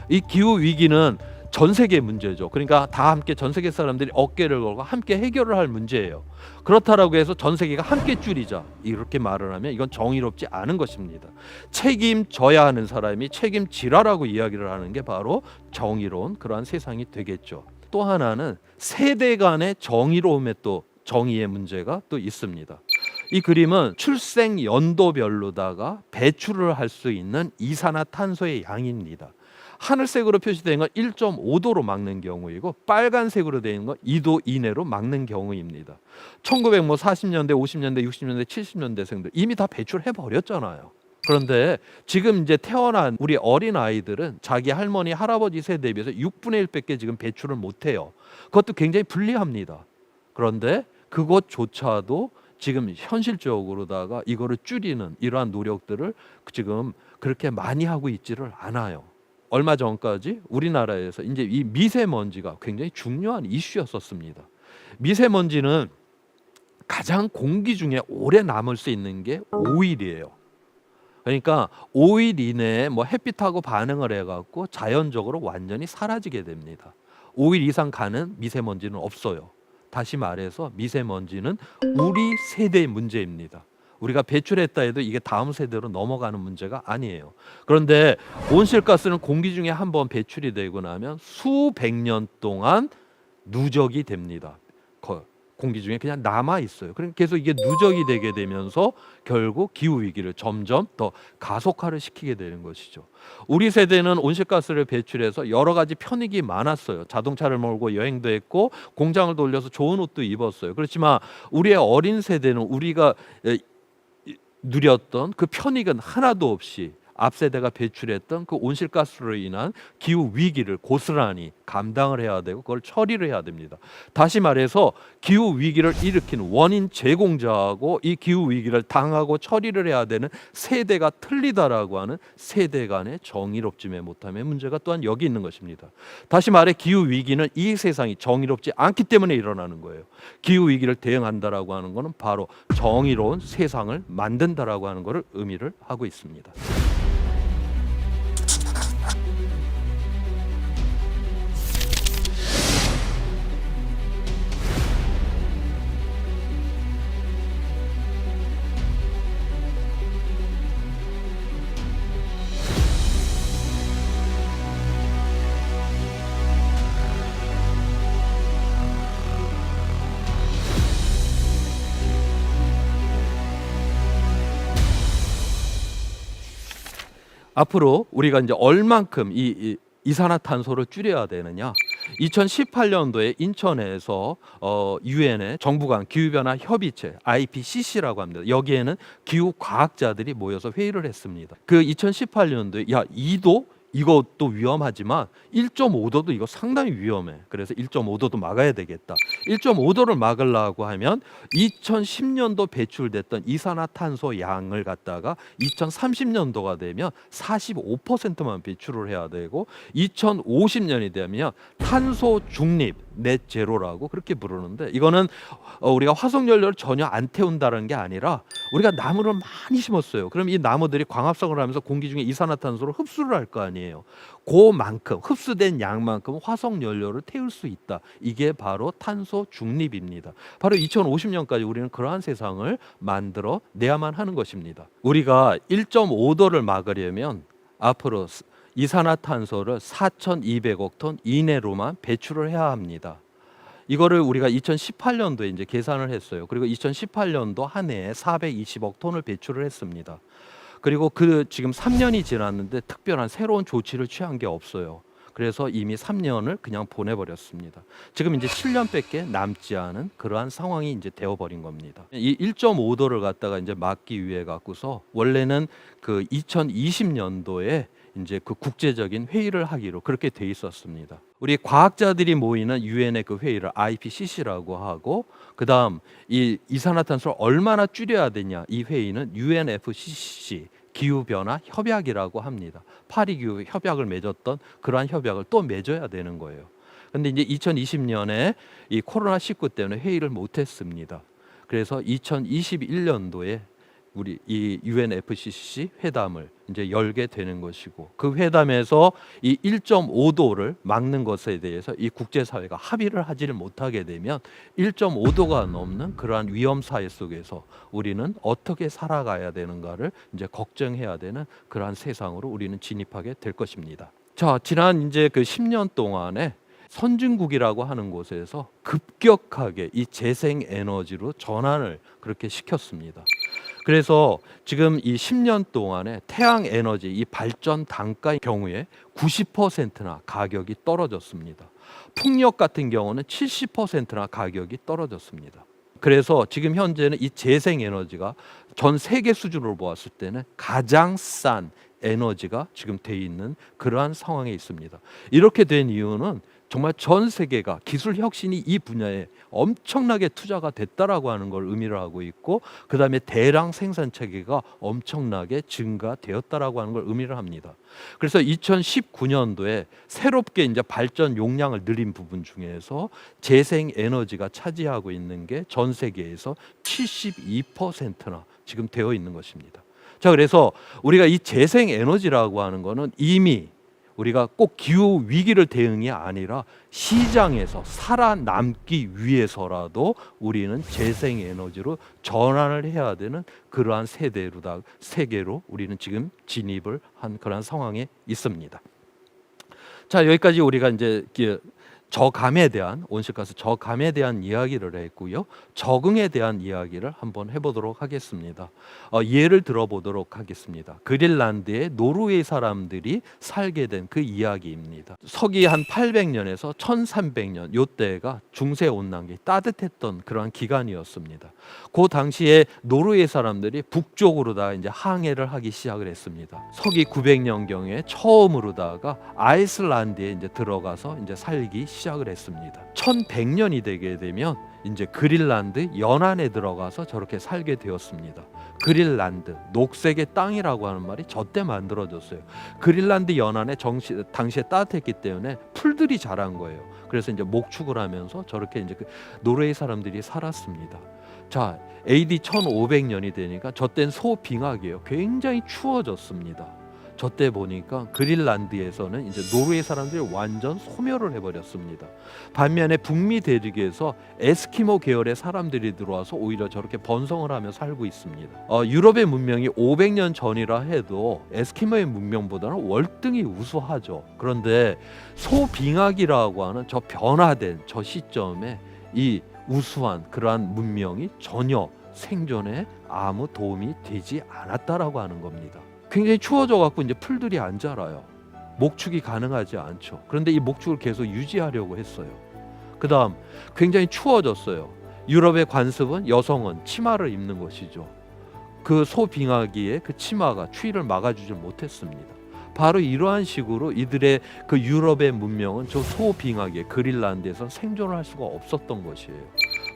이 기후 위기는 전 세계 문제죠. 그러니까 다 함께 전 세계 사람들이 어깨를 걸고 함께 해결을 할 문제예요. 그렇다라고 해서 전 세계가 함께 줄이자 이렇게 말을 하면 이건 정의롭지 않은 것입니다. 책임져야 하는 사람이 책임지라라고 이야기를 하는 게 바로 정의로운 그러한 세상이 되겠죠. 또 하나는 세대 간의 정의로움에 또 정의의 문제가 또 있습니다. 이 그림은 출생 연도별로다가 배출을 할 수 있는 이산화탄소의 양입니다. 하늘색으로 표시된 건 1.5도로 막는 경우이고, 빨간색으로 되어 있는 건 2도 이내로 막는 경우입니다. 1940년대, 50년대, 60년대, 70년대생들 이미 다 배출해 버렸잖아요. 그런데 지금 이제 태어난 우리 어린 아이들은 자기 할머니, 할아버지 세대에 비해서 6분의 1밖에 지금 배출을 못 해요. 그것도 굉장히 불리합니다. 그런데 그것조차도 지금 현실적으로다가 이거를 줄이는 이러한 노력들을 지금 그렇게 많이 하고 있지를 않아요. 얼마 전까지 우리나라에서 이제 이 미세먼지가 굉장히 중요한 이슈였었습니다. 미세먼지는 가장 공기 중에 오래 남을 수 있는 게 5일이에요. 그러니까 5일 이내에 뭐 햇빛하고 반응을 해갖고 자연적으로 완전히 사라지게 됩니다. 5일 이상 가는 미세먼지는 없어요. 다시 말해서 미세먼지는 우리 세대의 문제입니다. 우리가 배출했다 해도 이게 다음 세대로 넘어가는 문제가 아니에요. 그런데 온실가스는 공기 중에 한번 배출이 되고 나면 수백 년 동안 누적이 됩니다. 공기 중에 그냥 남아 있어요. 그러니까 계속 이게 누적이 되게 되면서 결국 기후 위기를 점점 더 가속화를 시키게 되는 것이죠. 우리 세대는 온실가스를 배출해서 여러 가지 편익이 많았어요. 자동차를 몰고 여행도 했고 공장을 돌려서 좋은 옷도 입었어요. 그렇지만 우리의 어린 세대는 우리가 누렸던 그 편익은 하나도 없이 앞 세대가 배출했던 그 온실가스로 인한 기후 위기를 고스란히 감당을 해야 되고 그걸 처리를 해야 됩니다. 다시 말해서 기후 위기를 일으킨 원인 제공자하고 이 기후 위기를 당하고 처리를 해야 되는 세대가 틀리다라고 하는 세대 간의 정의롭지 못함의 문제가 또한 여기 있는 것입니다. 다시 말해 기후 위기는 이 세상이 정의롭지 않기 때문에 일어나는 거예요. 기후 위기를 대응한다라고 하는 것은 바로 정의로운 세상을 만든다라고 하는 것을 의미를 하고 있습니다. 앞으로 우리가 이제 얼만큼 이 이산화탄소를 줄여야 되느냐? 2018년도에 인천에서 유엔의 정부 간 기후변화 협의체 IPCC라고 합니다. 여기에는 기후 과학자들이 모여서 회의를 했습니다. 그 2018년도에 2도 이것도 위험하지만 1.5도도 이거 상당히 위험해. 그래서 1.5도도 막아야 되겠다. 1.5도를 막으려고 하면 2010년도 배출됐던 이산화탄소 양을 갖다가 2030년도가 되면 45%만 배출을 해야 되고 2050년이 되면 탄소 중립 넷 제로라고 그렇게 부르는데, 이거는 우리가 화석 연료를 전혀 안 태운다는 게 아니라 우리가 나무를 많이 심었어요. 그럼 이 나무들이 광합성을 하면서 공기 중에 이산화탄소를 흡수를 할 거 아니에요. 그만큼 흡수된 양만큼 화석 연료를 태울 수 있다. 이게 바로 탄소 중립입니다. 바로 2050년까지 우리는 그러한 세상을 만들어 내야만 하는 것입니다. 우리가 1.5도를 막으려면 앞으로 이산화탄소를 4,200억 톤 이내로만 배출을 해야 합니다. 이거를 우리가 2018년도에 이제 계산을 했어요. 그리고 2018년도 한 해에 420억 톤을 배출을 했습니다. 그리고 지금 3년이 지났는데 특별한 새로운 조치를 취한 게 없어요. 그래서 이미 3년을 그냥 보내버렸습니다. 지금 이제 7년밖에 남지 않은 그러한 상황이 이제 되어버린 겁니다. 이 1.5도를 갖다가 이제 막기 위해 갖고서 원래는 그 2020년도에 이제 그 국제적인 회의를 하기로 그렇게 돼 있었습니다. 우리 과학자들이 모이는 유엔의 그 회의를 IPCC라고 하고, 그다음 이 이산화탄소를 얼마나 줄여야 되냐, 이 회의는 UNFCCC 기후변화 협약이라고 합니다. 파리 기후 협약을 맺었던 그러한 협약을 또 맺어야 되는 거예요. 근데 이제 2020년에 이 코로나19 때문에 회의를 못 했습니다. 그래서 2021년도에 우리 이 UNFCCC 회담을 이제 열게 되는 것이고, 그 회담에서 이 1.5도를 막는 것에 대해서 이 국제사회가 합의를 하지를 못하게 되면 1.5도가 넘는 그러한 위험 사회 속에서 우리는 어떻게 살아가야 되는가를 이제 걱정해야 되는 그러한 세상으로 우리는 진입하게 될 것입니다. 자, 지난 이제 그 10년 동안에 선진국이라고 하는 곳에서 급격하게 이 재생 에너지로 전환을 그렇게 시켰습니다. 그래서 지금 이 10년 동안에 태양 에너지 이 발전 단가의 경우에 90%나 가격이 떨어졌습니다. 풍력 같은 경우는 70%나 가격이 떨어졌습니다. 그래서 지금 현재는 이 재생 에너지가 전 세계 수준으로 보았을 때는 가장 싼 에너지가 지금 돼 있는 그러한 상황에 있습니다. 이렇게 된 이유는 정말 전 세계가 기술 혁신이 이 분야에 엄청나게 투자가 됐다라고 하는 걸 의미를 하고 있고, 그다음에 대량 생산 체계가 엄청나게 증가되었다라고 하는 걸 의미를 합니다. 그래서 2019년도에 새롭게 이제 발전 용량을 늘린 부분 중에서 재생 에너지가 차지하고 있는 게 전 세계에서 72%나 지금 되어 있는 것입니다. 자, 그래서 우리가 이 재생 에너지라고 하는 거는 이미 우리가 꼭 기후 위기를 대응이 아니라 시장에서 살아남기 위해서라도 우리는 재생 에너지로 전환을 해야 되는 그러한 세계로 우리는 지금 진입을 한 그러한 상황에 있습니다. 자, 여기까지 우리가 이제 저감에 대한 온실가스 저감에 대한 이야기를 했고요. 적응에 대한 이야기를 한번 해보도록 하겠습니다. 예를 들어보도록 하겠습니다. 그린란드의 노르웨이 사람들이 살게 된 그 이야기입니다. 서기 한 800년에서 1300년 요때가 중세 온난기 따뜻했던 그러한 기간이었습니다. 그 당시에 노르웨이 사람들이 북쪽으로 다 이제 항해를 하기 시작을 했습니다. 서기 900년 경에 처음으로다가 아이슬란드에 이제 들어가서 이제 살기 시작을 했습니다. 1100년이 되게 되면 이제 그린란드 연안에 들어가서 저렇게 살게 되었습니다. 그린란드, 녹색의 땅이라고 하는 말이 저때 만들어졌어요. 그린란드 연안에 당시에 따뜻했기 때문에 풀들이 자란 거예요. 그래서 이제 목축을 하면서 저렇게 이제 노르웨이 사람들이 살았습니다. 자, AD 1500년이 되니까 저땐 소빙하기예요. 굉장히 추워졌습니다. 저때 보니까 그린란드에서는 이제 노르웨이 사람들이 완전 소멸을 해버렸습니다. 반면에 북미 대륙에서 에스키모 계열의 사람들이 들어와서 오히려 저렇게 번성을 하며 살고 있습니다. 유럽의 문명이 500년 전이라 해도 에스키모의 문명보다는 월등히 우수하죠. 그런데 소빙하기라고 하는 저 변화된 저 시점에 이 우수한 그러한 문명이 전혀 생존에 아무 도움이 되지 않았다라고 하는 겁니다. 굉장히 추워져 갖고 이제 풀들이 안 자라요. 목축이 가능하지 않죠. 그런데 이 목축을 계속 유지하려고 했어요. 그다음 굉장히 추워졌어요. 유럽의 관습은 여성은 치마를 입는 것이죠. 그 소빙하기에 그 치마가 추위를 막아주지 못했습니다. 바로 이러한 식으로 이들의 그 유럽의 문명은 저 소빙하게 그린란드에서 생존을 할 수가 없었던 것이에요.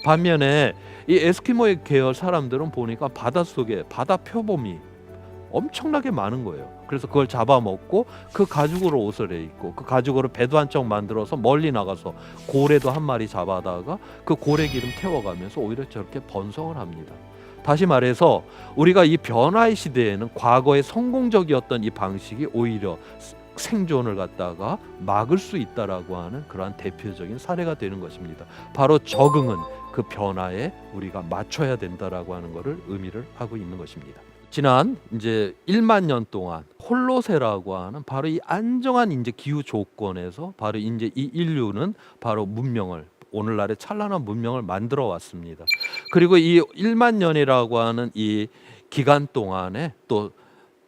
반면에 이 에스키모의 계열 사람들은 보니까 바닷속에 바다 표범이 엄청나게 많은 거예요. 그래서 그걸 잡아먹고 그 가죽으로 옷을 해 입고 그 가죽으로 배도 한 쪽 만들어서 멀리 나가서 고래도 한 마리 잡아다가 그 고래 기름 태워가면서 오히려 저렇게 번성을 합니다. 다시 말해서 우리가 이 변화의 시대에는 과거에 성공적이었던 이 방식이 오히려 생존을 갖다가 막을 수 있다라고 하는 그러한 대표적인 사례가 되는 것입니다. 바로 적응은 그 변화에 우리가 맞춰야 된다라고 하는 것을 의미를 하고 있는 것입니다. 지난 이제 1만 년 동안 홀로세라고 하는 바로 이 안정한 이제 기후 조건에서 바로 이제 이 인류는 바로 문명을 오늘날의 찬란한 문명을 만들어 왔습니다. 그리고 이 1만 년이라고 하는 이 기간 동안에 또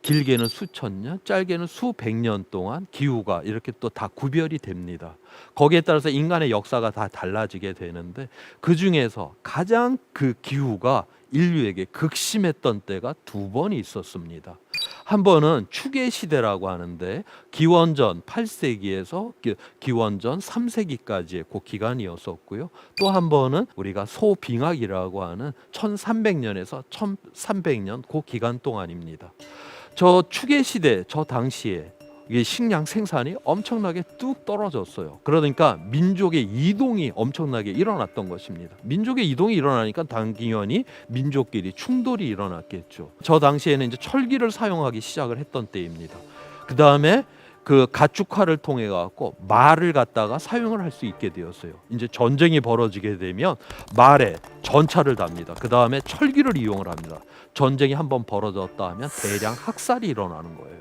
길게는 수천 년, 짧게는 수백 년 동안 기후가 이렇게 또 다 구별이 됩니다. 거기에 따라서 인간의 역사가 다 달라지게 되는데 그 중에서 가장 그 기후가 인류에게 극심했던 때가 두 번이 있었습니다. 한 번은 추계 시대라고 하는데 기원전 8세기에서 기원전 3세기까지의 그 기간이었었고요. 또 한 번은 우리가 소빙하기라고 하는 1300년에서 1300년 그 기간 동안입니다. 저 추계 시대 저 당시에 이게 식량 생산이 엄청나게 뚝 떨어졌어요. 그러니까 민족의 이동이 엄청나게 일어났던 것입니다. 민족의 이동이 일어나니까 당연히 민족끼리 충돌이 일어났겠죠. 저 당시에는 이제 철기를 사용하기 시작을 했던 때입니다. 그 다음에 그 가축화를 통해 갖고 말을 갖다가 사용을 할 수 있게 되었어요. 이제 전쟁이 벌어지게 되면 말에 전차를 답니다. 그 다음에 철기를 이용을 합니다. 전쟁이 한번 벌어졌다 하면 대량 학살이 일어나는 거예요.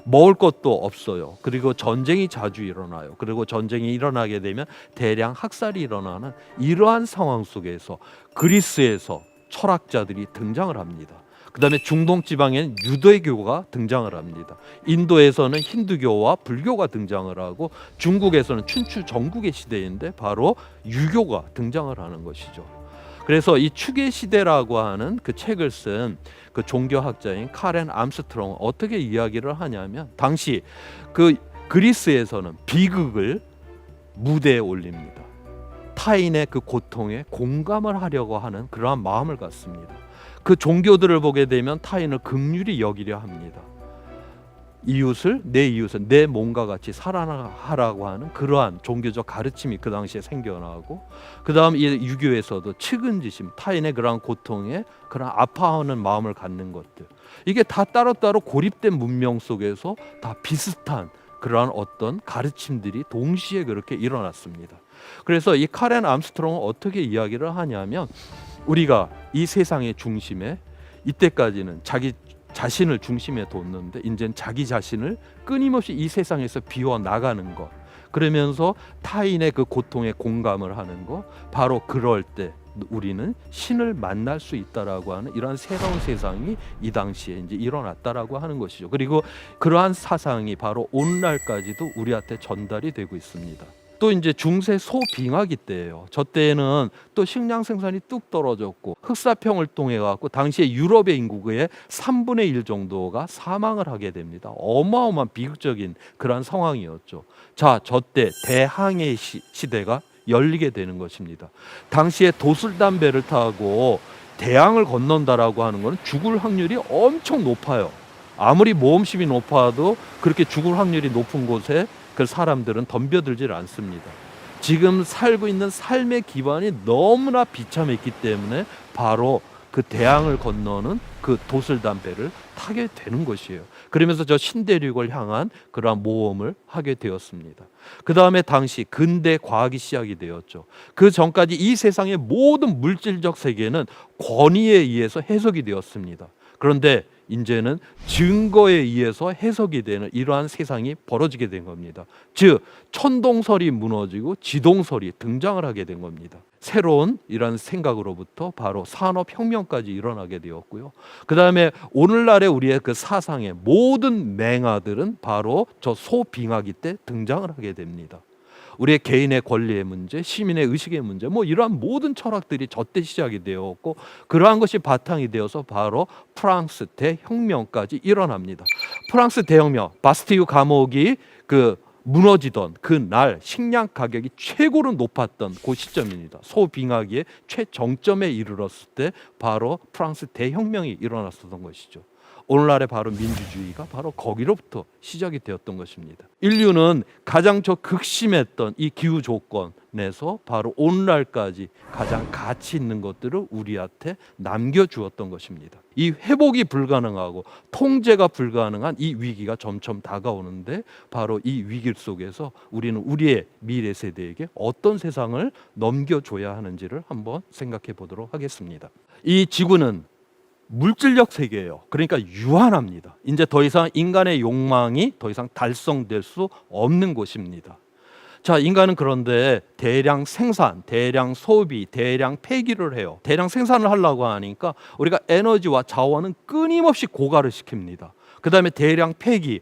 먹을 것도 없어요. 그리고 전쟁이 자주 일어나요. 그리고 전쟁이 일어나게 되면 대량 학살이 일어나는 이러한 상황 속에서 그리스에서 철학자들이 등장을 합니다. 그 다음에 중동 지방에는 유대교가 등장을 합니다. 인도에서는 힌두교와 불교가 등장을 하고 중국에서는 춘추 전국의 시대인데 바로 유교가 등장을 하는 것이죠. 그래서 이 추계 시대라고 하는 그 책을 쓴 그 종교학자인 카렌 암스트롱은 어떻게 이야기를 하냐면 당시 그 그리스에서는 비극을 무대에 올립니다. 타인의 그 고통에 공감을 하려고 하는 그러한 마음을 갖습니다. 그 종교들을 보게 되면 타인을 긍휼히 여기려 합니다. 내 이웃을 내 몸과 같이 사랑하라고 하는 그러한 종교적 가르침이 그 당시에 생겨나고 그 다음 이 유교에서도 측은지심, 타인의 그러한 고통에 그런 아파하는 마음을 갖는 것들 이게 다 따로따로 고립된 문명 속에서 다 비슷한 그러한 어떤 가르침들이 동시에 그렇게 일어났습니다. 그래서 이 카렌 암스트롱은 어떻게 이야기를 하냐면 우리가 이 세상의 중심에 이때까지는 자기 자신을 중심에 뒀는데 이제는 자기 자신을 끊임없이 이 세상에서 비워 나가는 것 그러면서 타인의 그 고통에 공감을 하는 것 바로 그럴 때 우리는 신을 만날 수 있다라고 하는 이러한 새로운 세상이 이 당시에 이제 일어났다라고 하는 것이죠. 그리고 그러한 사상이 바로 오늘날까지도 우리한테 전달이 되고 있습니다. 또 이제 중세 소빙하기 때예요. 저 때에는 또 식량 생산이 뚝 떨어졌고 흑사병을 통해 갖고 당시에 유럽의 인구의 3분의 1 정도가 사망을 하게 됩니다. 어마어마한 비극적인 그러한 상황이었죠. 자, 저 때 대항해 시대가 열리게 되는 것입니다. 당시에 도술담배를 타고 대항을 건넌다라고 하는 것은 죽을 확률이 엄청 높아요. 아무리 모험심이 높아도 그렇게 죽을 확률이 높은 곳에 그 사람들은 덤벼들질 않습니다. 지금 살고 있는 삶의 기반이 너무나 비참했기 때문에 바로 그 대항을 건너는 그 도슬담배를 타게 되는 것이에요. 그러면서 저 신대륙을 향한 그러한 모험을 하게 되었습니다. 그 다음에 당시 근대 과학이 시작이 되었죠. 그 전까지 이 세상의 모든 물질적 세계는 권위에 의해서 해석이 되었습니다. 그런데 이제는 증거에 의해서 해석이 되는 이러한 세상이 벌어지게 된 겁니다. 즉 천동설이 무너지고 지동설이 등장을 하게 된 겁니다. 새로운 이런 생각으로부터 바로 산업혁명까지 일어나게 되었고요. 그 다음에 오늘날의 우리의 그 사상의 모든 맹아들은 바로 저 소빙하기 때 등장을 하게 됩니다. 우리의 개인의 권리의 문제, 시민의 의식의 문제, 뭐 이러한 모든 철학들이 저때 시작이 되었고, 그러한 것이 바탕이 되어서 바로 프랑스 대혁명까지 일어납니다. 프랑스 대혁명, 바스티유 감옥이 무너지던 그날 식량 가격이 최고로 높았던 그 시점입니다. 소빙하기의 최정점에 이르렀을 때 바로 프랑스 대혁명이 일어났었던 것이죠. 오늘날의 바로 민주주의가 바로 거기로부터 시작이 되었던 것입니다. 인류는 가장 극심했던 이 기후 조건에서 바로 오늘날까지 가장 가치 있는 것들을 우리한테 남겨주었던 것입니다. 이 회복이 불가능하고 통제가 불가능한 이 위기가 점점 다가오는데, 바로 이 위기 속에서 우리는 우리의 미래 세대에게 어떤 세상을 넘겨줘야 하는지를 한번 생각해 보도록 하겠습니다. 이 지구는 물질력 세계예요. 그러니까 유한합니다. 이제 더 이상 인간의 욕망이 더 이상 달성될 수 없는 곳입니다. 자, 인간은 그런데 대량 생산, 대량 소비, 대량 폐기를 해요. 대량 생산을 하려고 하니까 우리가 에너지와 자원은 끊임없이 고갈을 시킵니다. 그 다음에 대량 폐기,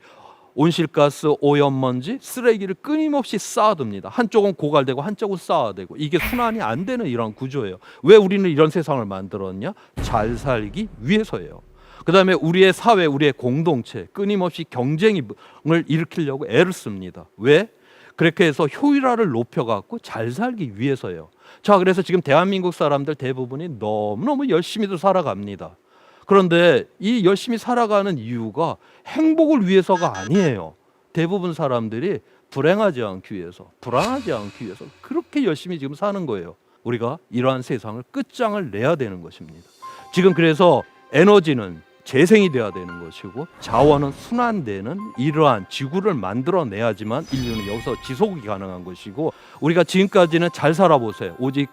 온실가스, 오염먼지, 쓰레기를 끊임없이 쌓아둡니다. 한쪽은 고갈되고 한쪽은 쌓아되고, 이게 순환이 안 되는 이런 구조예요. 왜 우리는 이런 세상을 만들었냐? 잘 살기 위해서예요. 그 다음에 우리의 사회, 우리의 공동체 끊임없이 경쟁을 일으키려고 애를 씁니다. 왜? 그렇게 해서 효율화를 높여갖고 잘 살기 위해서예요. 자, 그래서 지금 대한민국 사람들 대부분이 너무너무 열심히도 살아갑니다. 그런데 이 열심히 살아가는 이유가 행복을 위해서가 아니에요. 대부분 사람들이 불행하지 않기 위해서, 불안하지 않기 위해서 그렇게 열심히 지금 사는 거예요. 우리가 이러한 세상을 끝장을 내야 되는 것입니다. 지금 그래서 에너지는 재생이 돼야 되는 것이고, 자원은 순환되는 이러한 지구를 만들어내야지만 인류는 여기서 지속이 가능한 것이고, 우리가 지금까지는 잘 살아보세요. 오직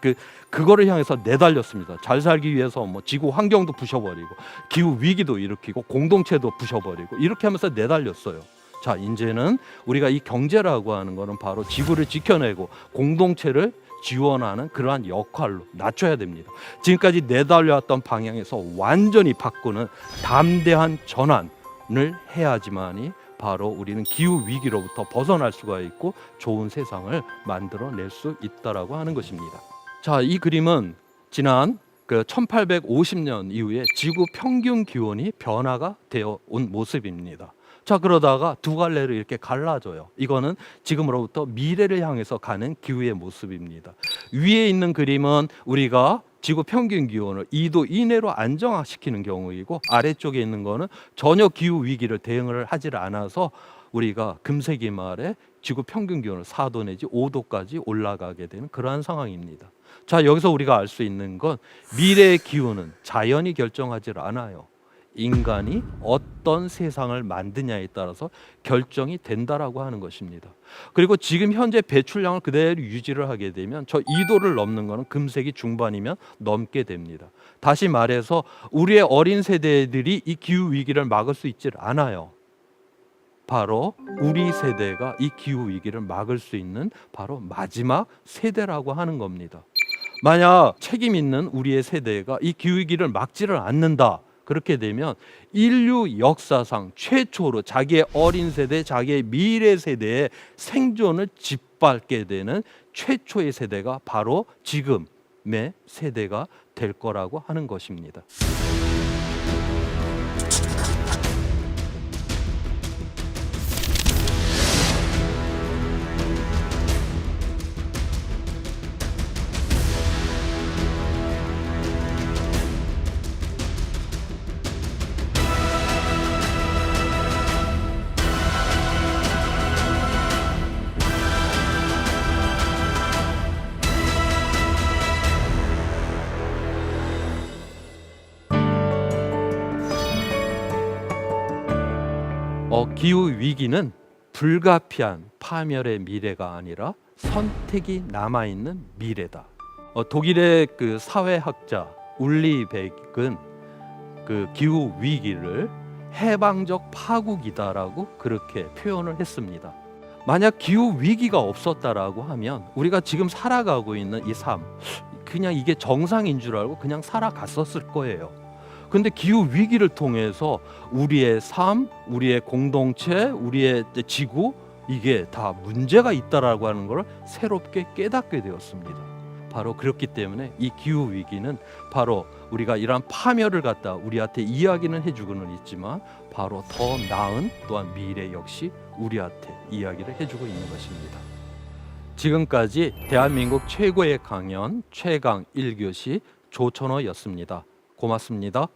그거를 향해서 내달렸습니다. 잘 살기 위해서 뭐 지구 환경도 부셔버리고, 기후 위기도 일으키고, 공동체도 부셔버리고, 이렇게 하면서 내달렸어요. 자, 이제는 우리가 이 경제라고 하는 거는 바로 지구를 지켜내고 공동체를 지원하는 그러한 역할로 낮춰야 됩니다. 지금까지 내달려왔던 방향에서 완전히 바꾸는 담대한 전환을 해야지만이 바로 우리는 기후 위기로부터 벗어날 수가 있고 좋은 세상을 만들어낼 수 있다라고 하는 것입니다. 자, 이 그림은 지난 1850년 이후에 지구 평균 기온이 변화가 되어 온 모습입니다. 자, 그러다가 두 갈래로 이렇게 갈라져요. 이거는 지금으로부터 미래를 향해서 가는 기후의 모습입니다. 위에 있는 그림은 우리가 지구 평균 기온을 2도 이내로 안정화시키는 경우이고, 아래쪽에 있는 거는 전혀 기후 위기를 대응을 하지 않아서 우리가 금세기 말에 지구 평균 기온을 4도 내지 5도까지 올라가게 되는 그러한 상황입니다. 자, 여기서 우리가 알 수 있는 건 미래의 기후는 자연이 결정하지 않아요. 인간이 어떤 세상을 만드냐에 따라서 결정이 된다라고 하는 것입니다. 그리고 지금 현재 배출량을 그대로 유지를 하게 되면 저 2도를 넘는 것은 금세기 중반이면 넘게 됩니다. 다시 말해서 우리의 어린 세대들이 이 기후 위기를 막을 수 있지 않아요. 바로 우리 세대가 이 기후 위기를 막을 수 있는 바로 마지막 세대라고 하는 겁니다. 만약 책임 있는 우리의 세대가 이 기후 위기를 막지를 않는다, 그렇게 되면 인류 역사상 최초로 자기의 어린 세대, 자기의 미래 세대의 생존을 짓밟게 되는 최초의 세대가 바로 지금의 세대가 될 거라고 하는 것입니다. 기후 위기는 불가피한 파멸의 미래가 아니라 선택이 남아있는 미래다. 독일의 사회학자 울리백은 기후 위기를 해방적 파국이다라고 그렇게 표현을 했습니다. 만약 기후 위기가 없었다라고 하면 우리가 지금 살아가고 있는 이 삶, 그냥 이게 정상인 줄 알고 그냥 살아갔었을 거예요. 근데 기후 위기를 통해서 우리의 삶, 우리의 공동체, 우리의 지구, 이게 다 문제가 있다라고 하는 걸 새롭게 깨닫게 되었습니다. 바로 그렇기 때문에 이 기후 위기는 바로 우리가 이러한 파멸을 갖다 우리한테 이야기는 해주고는 있지만 바로 더 나은 또한 미래 역시 우리한테 이야기를 해주고 있는 것입니다. 지금까지 대한민국 최고의 강연 최강 1교시 조천호였습니다. 고맙습니다.